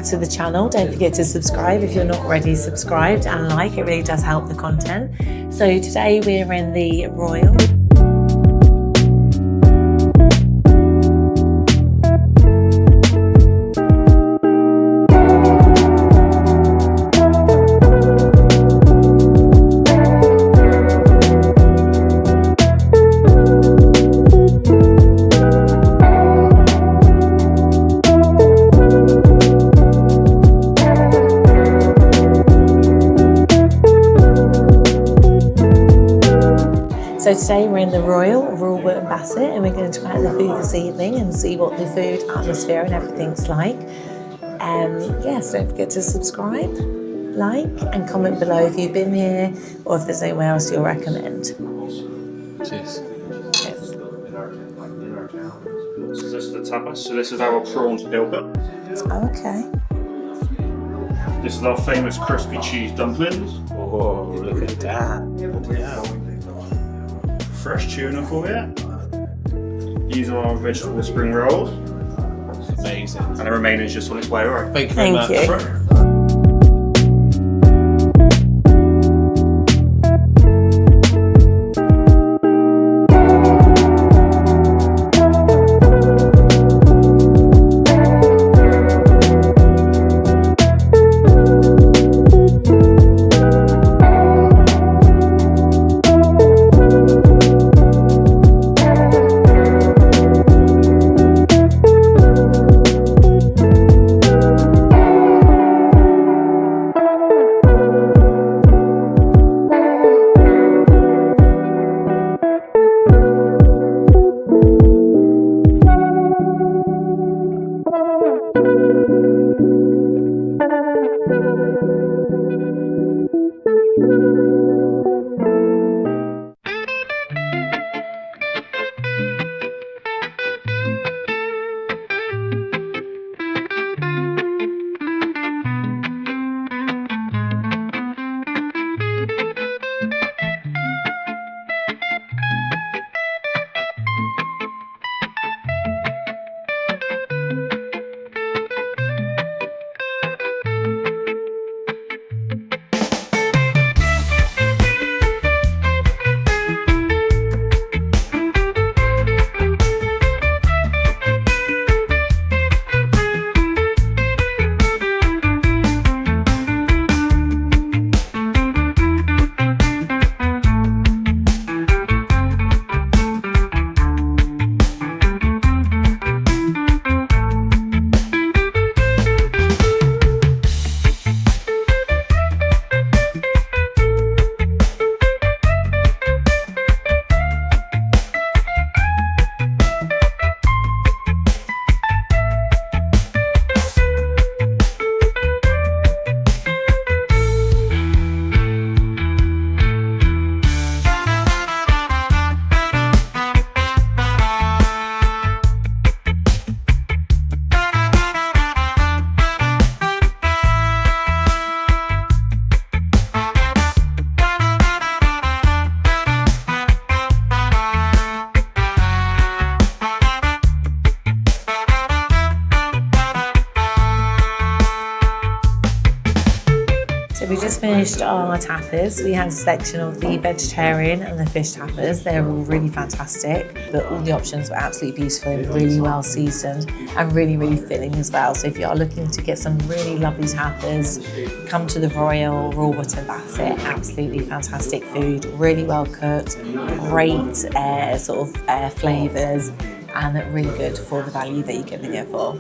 to the channel. Don't forget to subscribe if you're not already subscribed, and like, it really does help the content. So today we're in the Royal. So today we're in the Royal Wootton Bassett, and we're going to try out the food this evening and see what the food atmosphere and everything's like. Yes, don't forget to subscribe, like and comment below if you've been here or if there's anywhere else you'll recommend. Cheers. Cheers. So this is the tapas. So this is our prawns pilbara. Okay. This is our famous crispy cheese dumplings. Oh, look at that. Yeah. Fresh tuna for you. These are our vegetable spring rolls. Amazing. And the remaining is just on its way, alright? Thank you very much. You. So we just finished our tapas. We had a selection of the vegetarian and the fish tapas. They're all really fantastic, but all the options were absolutely beautiful and really well seasoned and really, really filling as well. So if you are looking to get some really lovely tapas, come to the Royal Wootton Bassett. Absolutely fantastic food, really well cooked, great flavours, and really good for the value that you're giving it for.